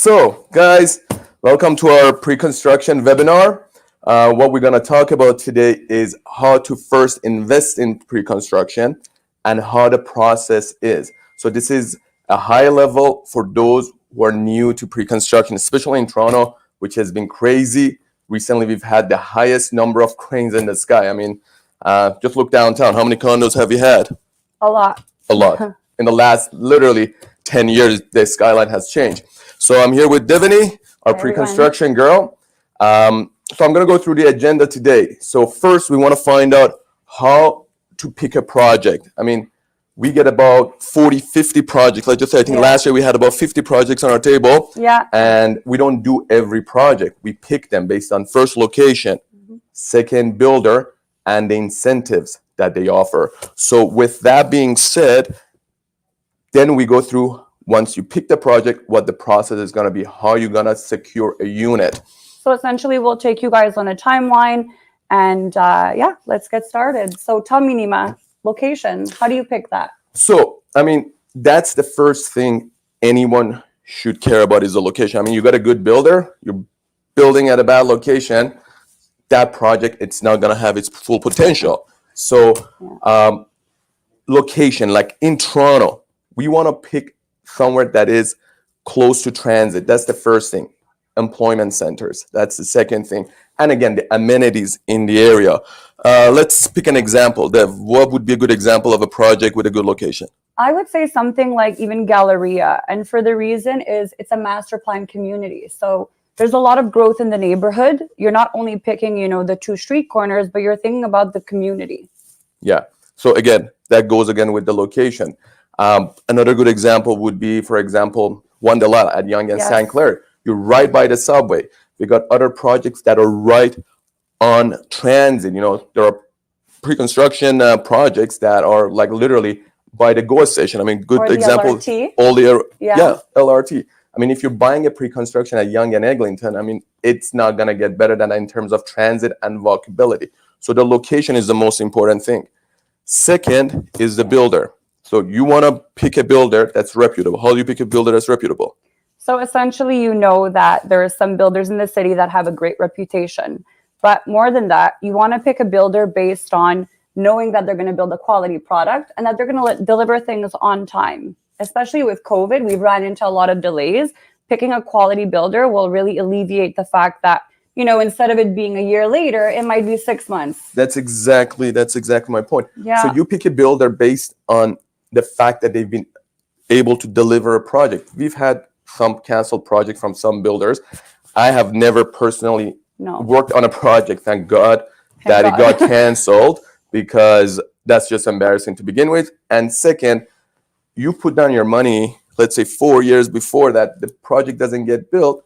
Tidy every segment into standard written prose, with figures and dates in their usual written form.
So, guys, welcome to our pre-construction webinar. What we're going to talk about today is how to first invest in pre-construction and how the process is. So this is a high level for those who are new to pre-construction, especially in Toronto, which has been crazy. Recently, we've had the highest number of cranes in the sky. I mean, just look downtown. How many condos have you had? A lot. A lot. In the last literally 10 years, the skyline has changed. So I'm here with Devani, our pre-construction girl. So I'm going to go through the agenda today. So first, we want to find out how to pick a project. I mean, we get about 40, 50 projects. Like just say, I think last year we had about 50 projects on our table. Yeah. And we don't do every project. We pick them based on first location, second builder, and the incentives that they offer. So with that being said, then we go through, once you pick the project, what the process is going to be, how you're going to secure a unit. So essentially, we'll take you guys on a timeline and let's get started. So tell me, Nima, location, how do you pick that? So, I mean, that's the first thing anyone should care about is the location. I mean, you got a good builder, you're building at a bad location, that project, it's not going to have its full potential. So, location, like in Toronto, we want to pick somewhere that is close to transit. That's the first thing. Employment centers. That's the second thing. And again, the amenities in the area. Let's pick an example. Dev, what would be a good example of a project with a good location? I would say something like even Galleria. And for the reason is it's a master plan community. So there's a lot of growth in the neighborhood. You're not only picking, the two street corners, but you're thinking about the community. Yeah. So again, that goes again with the location. Another good example would be, for example, One de la at Yonge and St. Clair. You're right by the subway. We got other projects that are right on transit. There are pre-construction projects that are like literally by the GO station. I mean, good example. LRT. All the LRT. I mean, if you're buying a pre-construction at Yonge and Eglinton, I mean, it's not going to get better than that in terms of transit and walkability. So the location is the most important thing. Second is the builder. So you want to pick a builder that's reputable. How do you pick a builder that's reputable? So essentially, that there are some builders in the city that have a great reputation. But more than that, you want to pick a builder based on knowing that they're going to build a quality product and that they're going to deliver things on time. Especially with COVID, we've run into a lot of delays. Picking a quality builder will really alleviate the fact that, instead of it being a year later, it might be 6 months. That's exactly my point. Yeah. So you pick a builder based on the fact that they've been able to deliver a project. We've had some canceled projects from some builders. I have never personally worked on a project, thank God, it got canceled, because that's just embarrassing to begin with. And second, you put down your money, let's say 4 years before that, the project doesn't get built,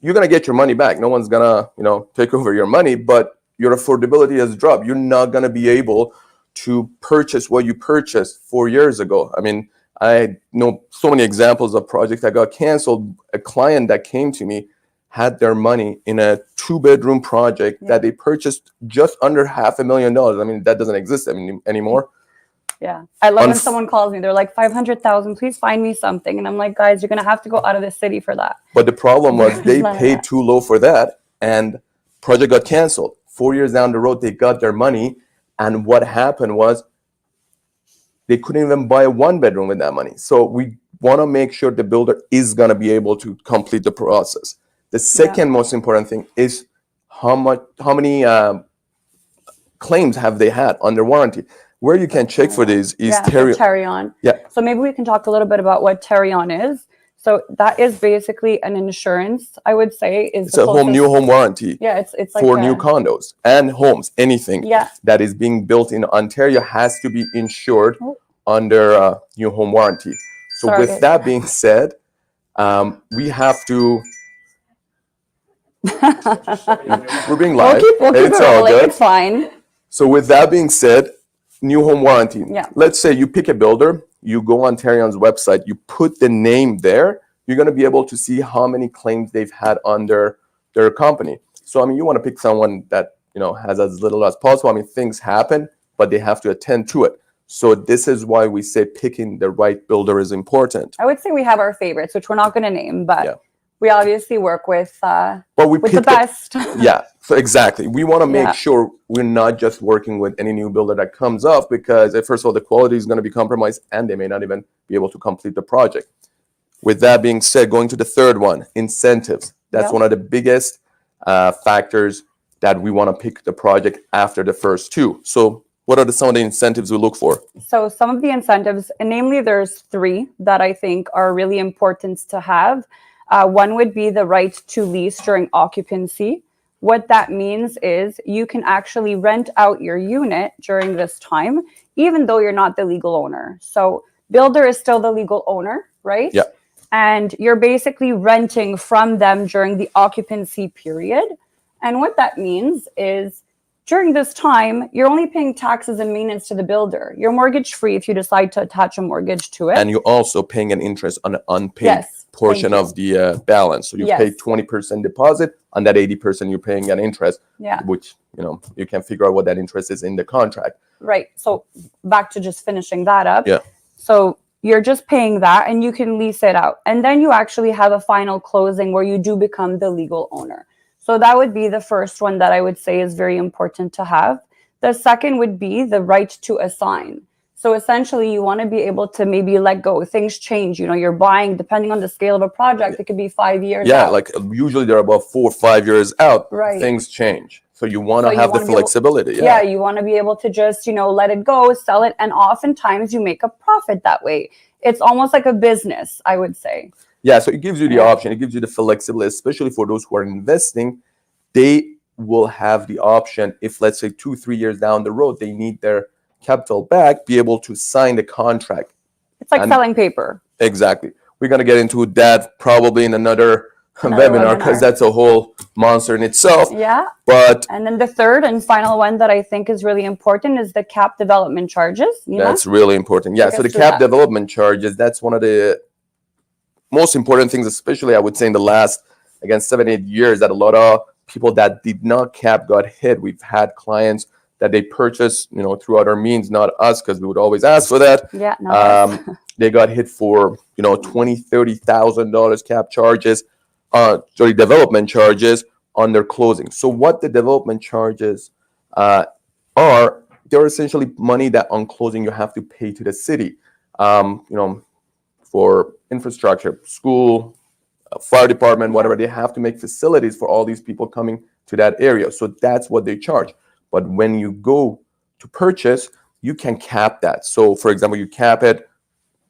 you're going to get your money back. No one's going to, take over your money, but your affordability has dropped. You're not going to be able to purchase what you purchased 4 years ago. I mean, I know so many examples of projects that got canceled. A client that came to me had their money in a 2-bedroom project that they purchased just under $500,000. I mean, that doesn't exist anymore. Yeah. I love when someone calls me. They're like, 500,000, please find me something. And I'm like, guys, you're going to have to go out of the city for that. But the problem was they paid too low for that and project got canceled. 4 years down the road, they got their money. And what happened was they couldn't even buy a 1-bedroom with that money. So we want to make sure the builder is going to be able to complete the process. The second most important thing is how many claims have they had under warranty. Where you can check for these is Tarion. Yeah. So maybe we can talk a little bit about what Tarion is. So that is basically an insurance, I would say. It's a new home warranty. Yeah, it's like for new condos and homes. Anything that is being built in Ontario has to be insured under new home warranty. So with that being said, we have to. We're being live. We'll keep it's it all rolling. good. It's fine. So with that being said, new home warranty. Yeah. Let's say you pick a builder. You go on Tarion's website, you put the name there, you're going to be able to see how many claims they've had under their company. So, I mean, you want to pick someone that, has as little as possible. I mean, things happen, but they have to attend to it. So this is why we say picking the right builder is important. I would say we have our favorites, which we're not going to name, but we obviously work with But we the pick best. Yeah, so exactly. We want to make Yeah. sure we're not just working with any new builder that comes up, because first of all, the quality is going to be compromised and they may not even be able to complete the project. With that being said, going to the third one, incentives. That's Yep. one of the biggest factors that we want to pick the project after the first two. So what are some of the incentives we look for? So some of the incentives, and namely there's three that I think are really important to have. One would be the right to lease during occupancy. What that means is you can actually rent out your unit during this time, even though you're not the legal owner. So builder is still the legal owner, right? Yeah. And you're basically renting from them during the occupancy period. And what that means is during this time, you're only paying taxes and maintenance to the builder. You're mortgage free if you decide to attach a mortgage to it. And you're also paying an interest on an unpaid Yes, portion of the balance. So you Yes. pay 20% deposit, on that 80% you're paying an interest, Yeah. which you can figure out what that interest is in the contract. Right. So back to just finishing that up. Yeah. So you're just paying that and you can lease it out. And then you actually have a final closing where you do become the legal owner. So that would be the first one that I would say is very important to have. The second would be the right to assign. So essentially you want to be able to maybe let go. Things change. You're buying, depending on the scale of a project, it could be 5 years Yeah, out. like usually they're about 4 or 5 years out. Right. Things change. So you want to So you have the wanna be able- flexibility. Yeah, you want to be able to just, let it go, sell it. And oftentimes you make a profit that way. It's almost like a business, I would say. Yeah, so it gives you the Yeah. option. It gives you the flexibility, especially for those who are investing. They will have the option if, let's say, 2-3 years down the road, they need their capital back, be able to sign the contract. It's like And- selling paper. Exactly. We're going to get into that probably in another webinar, because that's a whole monster in itself. Yeah. But And then the third and final one that I think is really important is the cap development charges. Nima? that's really important. Yeah, Take so the us through cap that. development charges, that's one of the most important things, especially I would say in the last, again, 7-8 years, that a lot of people that did not cap got hit. We've had clients that they purchased, through other means, not us, because we would always ask for that. Yeah, no. They got hit for, $20,000-$30,000 cap charges, development charges on their closing. So what the development charges are, they're essentially money that on closing you have to pay to the city, for infrastructure, school, fire department, whatever. They have to make facilities for all these people coming to that area. So that's what they charge. But when you go to purchase, you can cap that. So for example, you cap it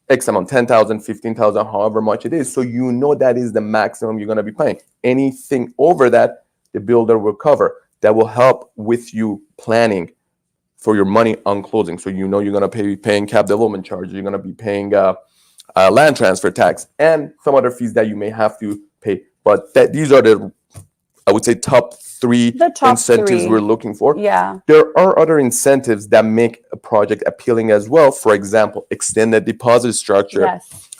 X amount, 10,000, 15,000, however much it is. So that is the maximum you're going to be paying. Anything over that, the builder will cover. That will help with you planning for your money on closing. So you're going to be paying cap development charges. You're going to be paying land transfer tax and some other fees that you may have to pay. But these are the, I would say, top three incentives we're looking for. Yeah. There are other incentives that make a project appealing as well. For example, extended deposit structure. Yes.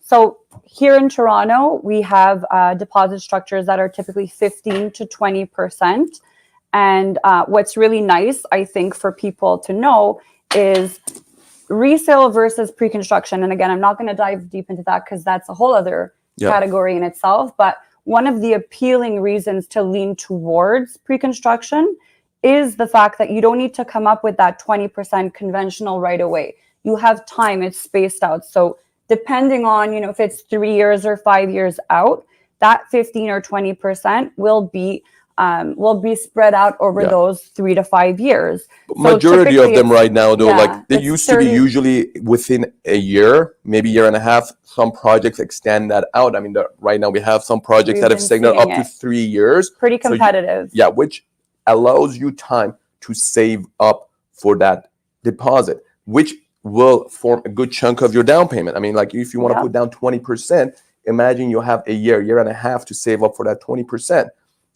So here in Toronto, we have deposit structures that are typically 15 to 20%. And what's really nice, I think, for people to know is resale versus pre-construction. And again, I'm not going to dive deep into that because that's a whole other category in itself. But one of the appealing reasons to lean towards pre-construction is the fact that you don't need to come up with that 20% conventional right away. You have time, it's spaced out. So depending on, if it's 3 years or 5 years out, that 15 or 20% will be spread out over those 3 to 5 years. Majority of them right now, though, like they used to be 30, usually within a year, maybe year and a half. Some projects extend that out. I mean, right now we have some projects that have extended up to 3 years. Pretty competitive. So which allows you time to save up for that deposit, which will form a good chunk of your down payment. I mean, like if you want to put down 20%, imagine you have a year and a half to save up for that 20%.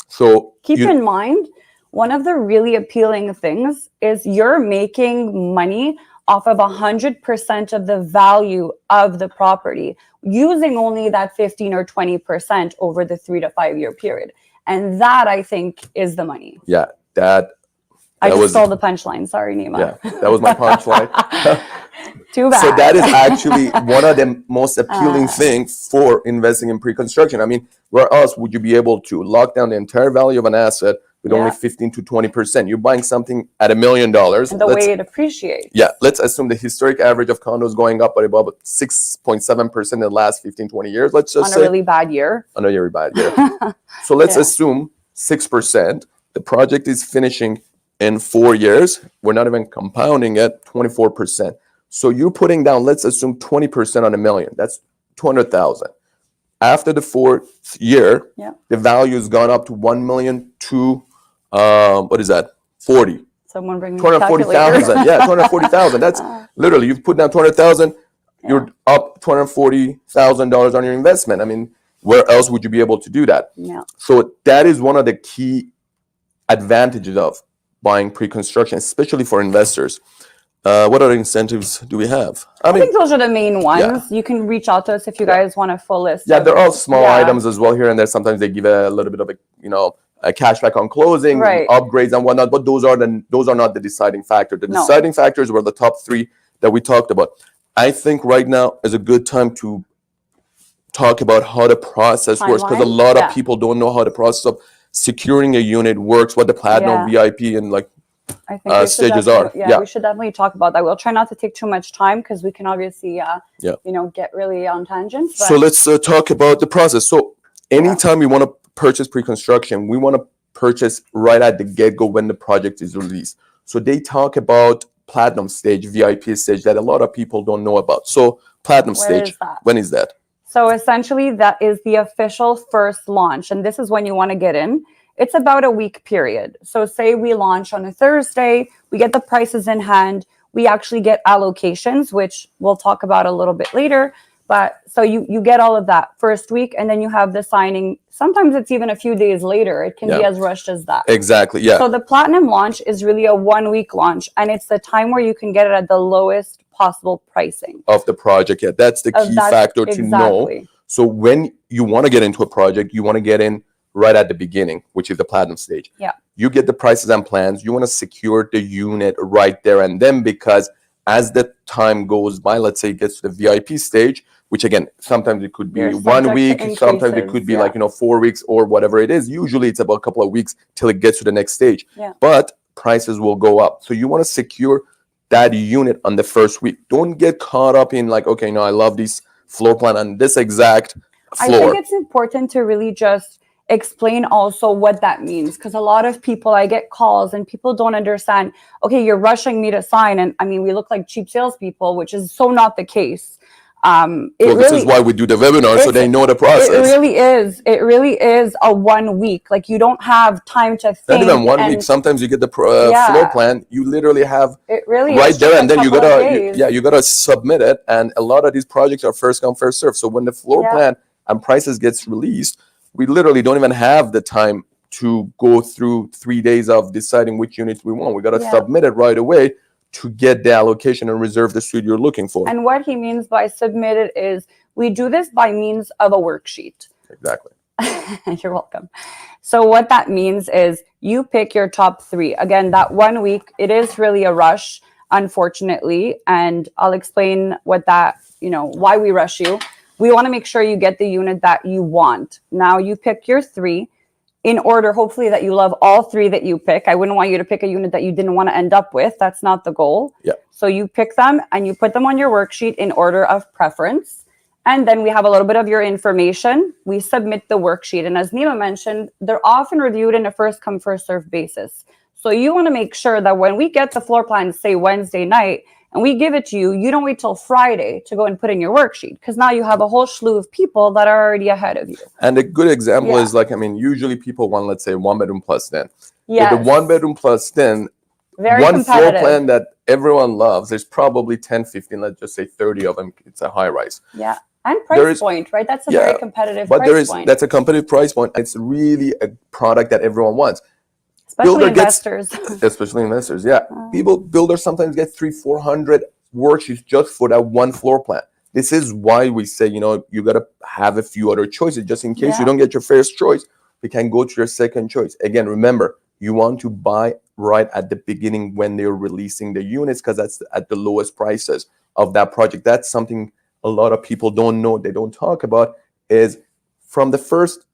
So keep in mind, one of the really appealing things is you're making money off of 100% of the value of the property using only that 15 or 20% over the 3 to 5 year period. And that, I think, is the money. Yeah, I just stole the punchline. Sorry, Nima. Yeah, that was my punchline. Too bad. So that is actually one of the most appealing things for investing in pre-construction. I mean, where else would you be able to lock down the entire value of an asset with only 15 to 20%? You're buying something at $1 million. And the way it appreciates. Yeah, let's assume the historic average of condos going up by about 6.7% in the last 15, 20 years. Let's just say. On a really bad year. On a very bad year. So let's assume 6%. The project is finishing in 4 years. We're not even compounding it, 24%. So you're putting down, let's assume 20% on $1 million. That's 200,000. After the 4th year, the value has gone up to 1 million to what is that? 40. Someone bring me 240,000. Yeah, 240,000. That's literally, you've put down 200,000. You're up $240,000 on your investment. I mean, where else would you be able to do that? Yeah. So that is one of the key advantages of buying pre-construction, especially for investors. What other incentives do we have? I think those are the main ones. You can reach out to us if you guys want a full list. Yeah, there are small items as well here and there. Sometimes they give a little bit of a cashback on closing, upgrades and whatnot. But those are not the deciding factor. The deciding factors were the top 3 that we talked about. I think right now is a good time to talk about how the process works, because a lot of people don't know how the process of securing a unit works, what the platinum, VIP, and I think stages are. We should definitely talk about that. We'll try not to take too much time because we can obviously, get really on tangents. But... So let's talk about the process. So anytime we want to purchase pre-construction, we want to purchase right at the get-go when the project is released. So they talk about platinum stage, VIP stage, that a lot of people don't know about. So platinum stage, when is that? So essentially that is the official first launch. And this is when you want to get in. It's about a week period. So say we launch on a Thursday, we get the prices in hand, we actually get allocations, which we'll talk about a little bit later. But so you get all of that first week, and then you have the signing. Sometimes it's even a few days later. It can be as rushed as that. Exactly, yeah. So the platinum launch is really a 1-week launch, and it's the time where you can get it at the lowest possible pricing. Of the project, yeah. That's the key factor to know. So when you want to get into a project, you want to get in right at the beginning, which is the platinum stage. Yeah. You get the prices and plans. You want to secure the unit right there and then, because as the time goes by, let's say it gets to the VIP stage, which again, sometimes it could be 1 week, sometimes it could be 4 weeks or whatever it is. Usually it's about a couple of weeks till it gets to the next stage. Yeah. But prices will go up. So you want to secure that unit on the first week. Don't get caught up in okay, no, I love this floor plan on this exact floor. I think it's important to really just explain also what that means, because a lot of people, I get calls and people don't understand, okay, you're rushing me to sign, and I mean, we look like cheap salespeople, which is so not the case. This is why we do the webinar, so they know the process. It really is a 1 week. You don't have time to think. Not even 1 week. Sometimes you get the floor plan. You literally have right there, and then you gotta submit it. And a lot of these projects are first come, first serve. So when the floor plan and prices gets released, we literally don't even have the time to go through 3 days of deciding which units we want. We got to submit it right away to get the allocation and reserve the suite you're looking for. And what he means by submit it is we do this by means of a worksheet. Exactly. You're welcome. So what that means is you pick your top 3. Again, that 1 week, it is really a rush, unfortunately. And I'll explain what that, why we rush you. We want to make sure you get the unit that you want. Now you pick your 3 in order, hopefully, that you love all 3 that you pick. I wouldn't want you to pick a unit that you didn't want to end up with. That's not the goal. Yeah. So you pick them and you put them on your worksheet in order of preference. And then we have a little bit of your information. We submit the worksheet. And as Nima mentioned, they're often reviewed in a first come, first serve basis. So you want to make sure that when we get the floor plan, say Wednesday night, and we give it to you, you don't wait till Friday to go and put in your worksheet, because now you have a whole slew of people that are already ahead of you. And a good example is usually people want, let's say, 1 bedroom plus den. Yes. With the 1 bedroom plus den, one floor plan that everyone loves, there's probably 10, 15, let's just say 30 of them. It's a high rise. Yeah. And price point, right? That's a very competitive price point. That's a competitive price point. It's really a product that everyone wants. Especially investors. Especially investors, yeah. Builders sometimes get 300-400 worksheets just for that one floor plan. This is why we say, you got to have a few other choices just in case you don't get your first choice. We can go to your second choice. Again, remember, you want to buy right at the beginning when they're releasing the units, because that's at the lowest prices. of that project. That's something a lot of people don't know, they don't talk about, is from the first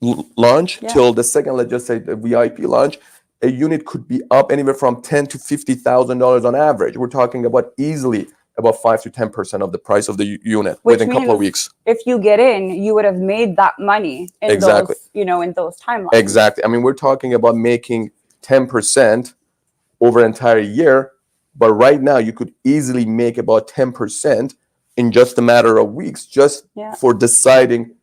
launch till the second, let's just say the VIP launch, a unit could be up anywhere from $10,000 to $50,000 on average. We're talking about easily about 5 to 10% of the price of the unit within a couple of weeks. If you get in, you would have made that money in those, you know, in those timelines. Exactly. I mean, we're talking about making 10% over an entire year, but right now you could easily make about 10% in just a matter of weeks, just for deciding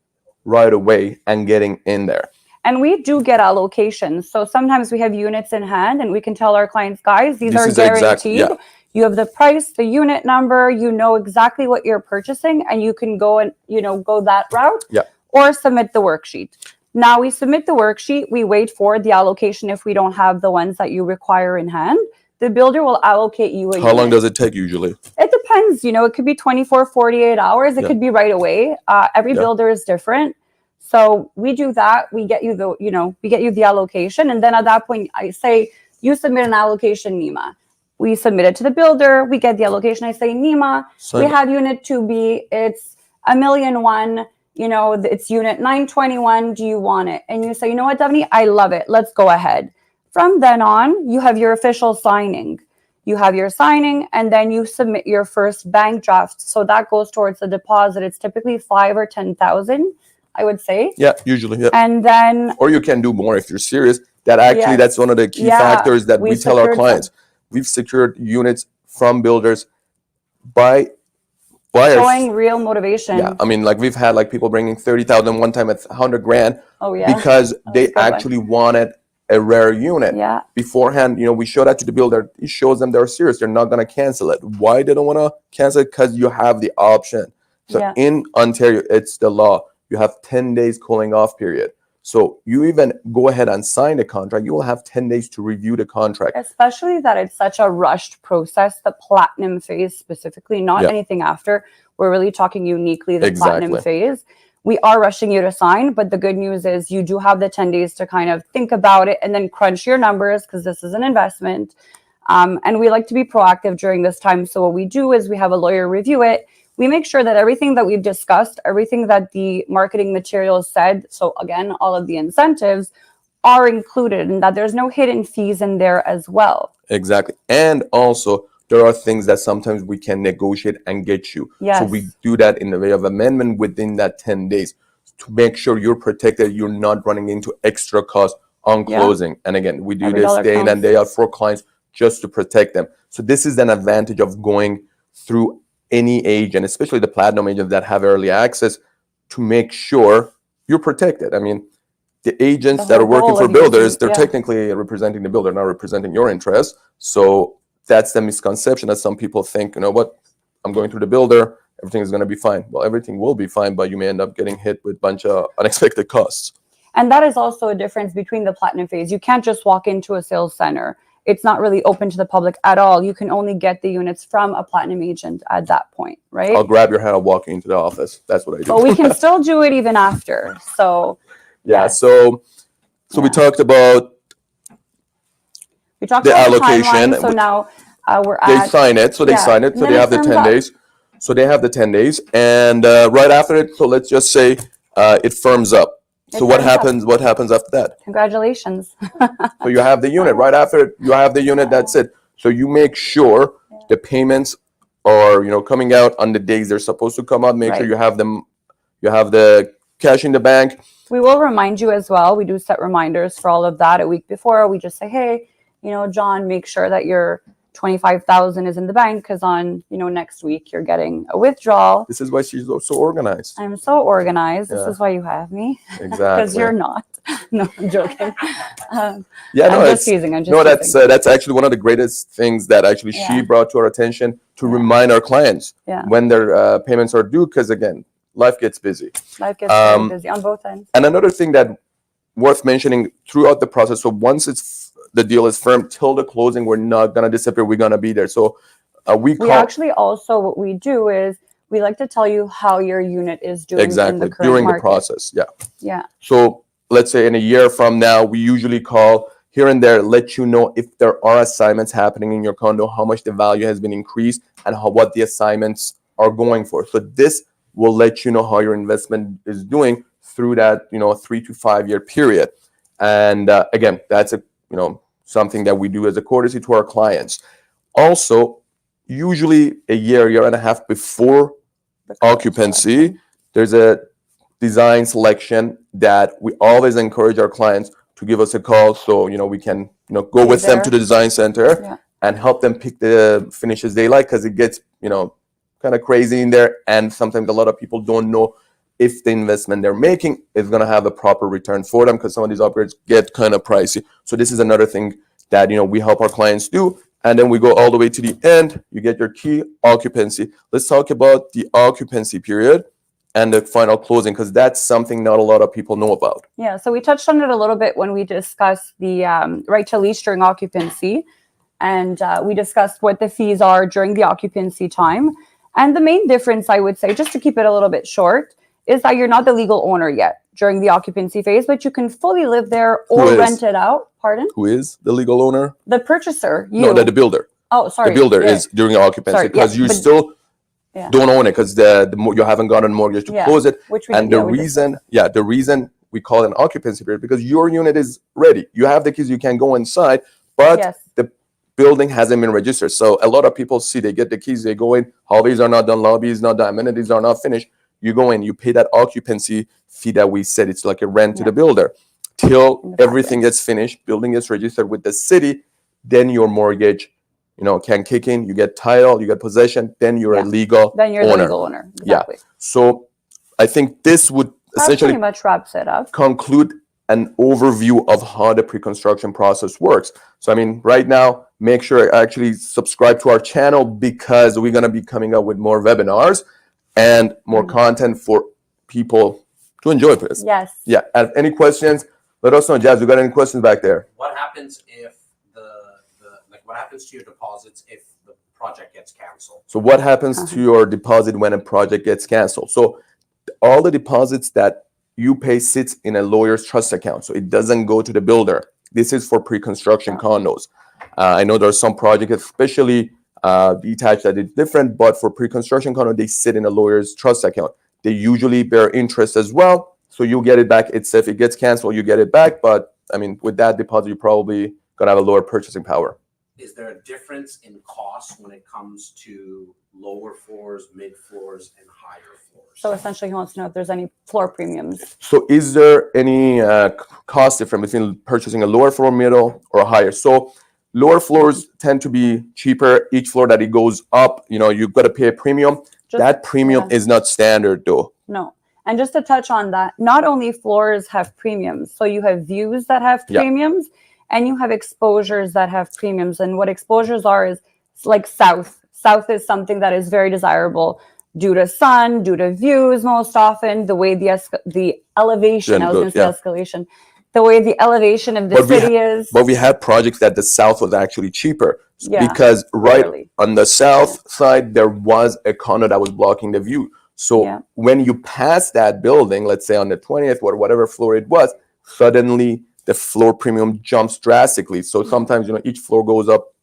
right away and getting in there. And we do get allocations. So sometimes we have units in hand and we can tell our clients, guys, these are guaranteed. You have the price, the unit number, you know exactly what you're purchasing, and you can go and, you know, go that route or submit the worksheet. Now we submit the worksheet, we wait for the allocation if we don't have the ones that you require in hand. The builder will allocate you a unit. How long does it take usually? It depends. You know, it could be 24, 48 hours. It could be right away. Every builder is different. So we do that. We get you the, you know, we get you the allocation. And then at that point, I say, you submit an allocation, Nima. We submit it to the builder. We get the allocation. I say, Nima, we have unit 2B. It's $1,000,001. You know, it's unit 921. Do you want it? And you say, you know what, Davani, I love it. Let's go ahead. From then on, you have your official signing. You have your signing, and then you submit your first bank draft. So that goes towards the deposit. It's typically 5,000 or 10,000, I would say. Yeah, usually. And then, or you can do more if you're serious. That actually, that's one of the key factors that we tell our clients. We've secured units from builders by buyers. Showing real motivation. Yeah, I mean, like we've had like people bringing 30,000 one time at 100 grand. Oh yeah. Because they actually wanted a rare unit. Yeah. Beforehand, you know, we show that to the builder. It shows them they're serious. They're not going to cancel it. Why they don't want to cancel it? Because you have the option. So in Ontario, it's the law. You have 10 days cooling off period. So you even go ahead and sign the contract, you will have 10 days to review the contract. Especially that it's such a rushed process, the platinum phase specifically, not anything after. We're really talking uniquely the platinum phase. We are rushing you to sign, but the good news is you do have the 10 days to kind of think about it and then crunch your numbers because this is an investment. And we like to be proactive during this time. So what we do is we have a lawyer review it. We make sure that everything that we've discussed, everything that the marketing materials said, so again, all of the incentives are included and that there's no hidden fees in there as well. Exactly. And also, there are things that sometimes we can negotiate and get you. Yes. So we do that in the way of amendment within that 10 days to make sure you're protected, you're not running into extra costs on closing. And again, we do this day in and day out for clients just to protect them. So this is an advantage of going through any agent, especially the platinum agents that have early access, to make sure you're protected. I mean, the agents that are working for builders, they're technically representing the builder, not representing your interests. So that's the misconception that some people think, you know what, I'm going through the builder, everything is going to be fine. Well, everything will be fine, but you may end up getting hit with a bunch of unexpected costs. And that is also a difference between the platinum phase. You can't just walk into a sales center. It's not really open to the public at all. You can only get the units from a platinum agent at that point, right? I'll grab your hand, I'll walk you into the office. That's what I do. But we can still do it even after. So so we talked about the allocation. So now we're at... They sign it, so they sign it, so they have the 10 days. So they have the 10 days. And right after it, so let's just say it firms up. So what happens after that? Congratulations. So you have the unit. Right after it, you have the unit, that's it. So you make sure the payments are, you know, coming out on the days they're supposed to come out. Make sure you have them, you have the cash in the bank. We will remind you as well. We do set reminders for all of that a week before. We just say, hey, you know, John, make sure that your 25,000 is in the bank because on, you know, next week you're getting a withdrawal. This is why she's so organized. I'm so organized. This is why you have me. Exactly. Because you're not. No, I'm joking. I'm just teasing. That's actually one of the greatest things that actually she brought to our attention to remind our clients when their payments are due. Because again, life gets busy. Life gets very busy on both ends. And another thing that worth mentioning throughout the process. So once the deal is firm till the closing, we're not going to disappear. We're going to be there. So we actually also, what we do is we like to tell you how your unit is doing in the current during market. The process. Yeah. So let's say in a year from now, we usually call, here and there let you know if there are assignments happening in your condo, how much the value has been increased, and what the assignments are going for. So this will let you know how your investment is doing through that 3 to 5 year period. And again, that's something that we do as a courtesy to our clients. Also, usually a year and a half before occupancy, there's a design selection that we always encourage our clients to give us a call, so we can go with them to the design center and help them pick the finishes they like, because it gets kind of crazy in there, and sometimes a lot of people don't know if the investment they're making is going to have a proper return for them, because some of these upgrades get kind of pricey. So this is another thing that we help our clients do. And then we go all the way to the end. You get your key, occupancy. Let's talk about the occupancy period and the final closing, because that's something not a lot of people know about. Yeah, so we touched on it a little bit when we discussed the right to lease during occupancy, and we discussed what the fees are during the occupancy time. And the main difference, I would say, just to keep it a little bit short, is that you're not the legal owner yet during the occupancy phase, but you can fully live there or rent it out. Pardon? Who is the legal owner? The purchaser. You. No, the builder. Oh, sorry. The builder is during the occupancy, because you still don't own it, because you haven't gotten a mortgage to close it. The reason we call it an occupancy period, because your unit is ready. You have the keys, you can go inside, but the building hasn't been registered. So a lot of people they get the keys, they go in, hallways are not done, lobbies not done, amenities are not finished. You go in, you pay that occupancy fee that we said, it's like a rent to the builder, till everything gets finished, building gets registered with the city, then your mortgage can kick in, you get title, you get possession, then you're a legal owner. Then you're the legal owner. Exactly. Yeah. So I think this would essentially pretty much wraps it up. Conclude an overview of how the pre-construction process works. So right now, make sure actually subscribe to our channel, because we're going to be coming up with more webinars and more content for people to enjoy this. Yes. Yeah. And any questions, let us know. Jazz, you got any questions back there? What happens if what happens to your deposits if the project gets canceled? So what happens to your deposit when a project gets canceled? So all the deposits that you pay sits in a lawyer's trust account. So it doesn't go to the builder. This is for pre-construction condos. I know there are some projects, especially detached, that is different, but for pre-construction condo, they sit in a lawyer's trust account. They usually bear interest as well. So you get it back. If it gets canceled, you get it back. But with that deposit, you're probably going to have a lower purchasing power. Is there a difference in cost when it comes to lower floors, mid floors, and higher floors? So essentially, he wants to know if there's any floor premiums. So is there any cost difference between purchasing a lower floor, middle, or higher? So lower floors tend to be cheaper. Each floor that it goes up, you've got to pay a premium. That premium is not standard, though. No. And just to touch on that, not only floors have premiums. So you have views that have premiums. And you have exposures that have premiums. And what exposures are is like south. South is something that is very desirable due to sun, due to views most often, the way the elevation, I was going to say escalation, the way the elevation of the city is. But we had projects that the south was actually cheaper. Because on the south side, there was a condo that was blocking the view. So when you pass that building, let's say on the 20th or whatever floor it was, suddenly the floor premium jumps drastically. So sometimes, each floor goes up,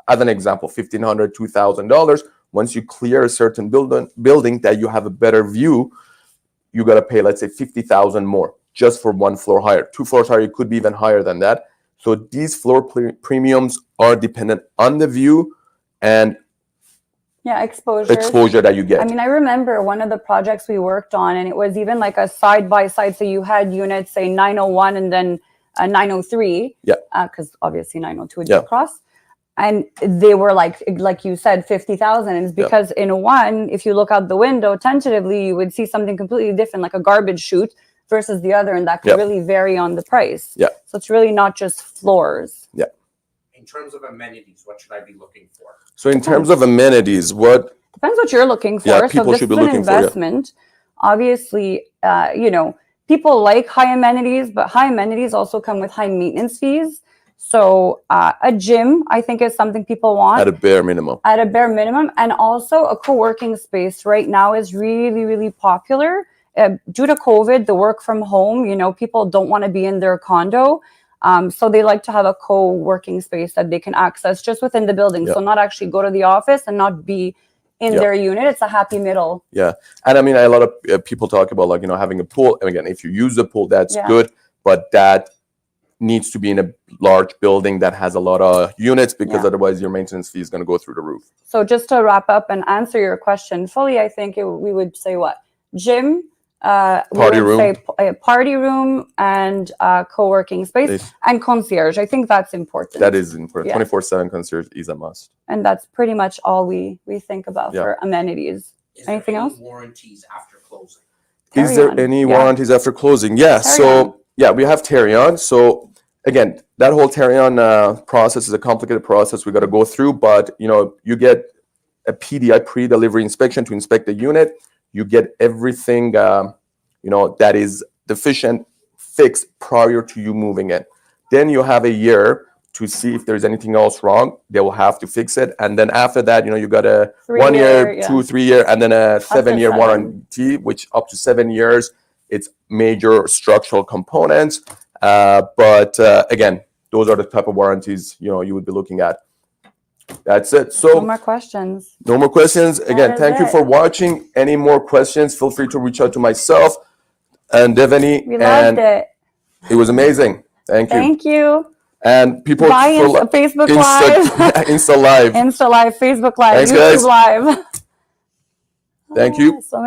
as an example, $1,500, $2,000. Once you clear a certain building that you have a better view, you got to pay, let's say, $50,000 more just for one floor higher. 2 floors higher, it could be even higher than that. So these floor premiums are dependent on the view and exposure that you get. I remember one of the projects we worked on, and it was even like a side-by-side. So you had units, say 901 and then 903. Because obviously 902 would be across. And they were like you said, 50,000. It's because in one, if you look out the window, tentatively, you would see something completely different, like a garbage chute versus the other. And that could really vary on the price. So it's really not just floors. In terms of amenities, what should I be looking for? So in terms of amenities, depends what you're looking for. Yeah, people so this should be is an looking investment. Obviously, people like high amenities, but high amenities also come with high maintenance fees. So a gym, I think, is something people want. At a bare minimum. And also a co-working space right now is really, really popular. Due to COVID, the work from home, people don't want to be in their condo. So they like to have a co-working space that they can access just within the building. So not actually go to the office and not be in their unit. It's a happy middle. Yeah. And I mean, a lot of people talk about like, having a pool. And again, if you use the pool, that's good. But that needs to be in a large building that has a lot of units, because otherwise your maintenance fee is going to go through the roof. So just to wrap up and answer your question fully, I think we would say what? Gym, party room, say a party room, and co-working space, and concierge. I think that's important. That is important. 24/7 concierge is a must. And that's pretty much all we think about for amenities. Anything else? Warranties after closing? Is there any warranties after closing? Yeah. So we have Terry-on. So again, that whole Terry-on process is a complicated process we got to go through. But you get a PDI, pre-delivery inspection, to inspect the unit. You get everything that is deficient fixed prior to you moving in. Then you have a year to see if there's anything else wrong. They will have to fix it. And then after that, you got a 1 year, 2, 3 year, and then a 7-year warranty, which up to 7 years, it's major structural components. But again, those are the type of warranties, you would be looking at. That's it. So no more questions. No more questions. Again, thank you for watching. Any more questions, feel free to reach out to myself and Devani. We loved it. It was amazing. Thank you. Thank you. And people Facebook Live. Insta Live. Insta Live, Facebook Live, Thanks, YouTube guys. Live. Thank you.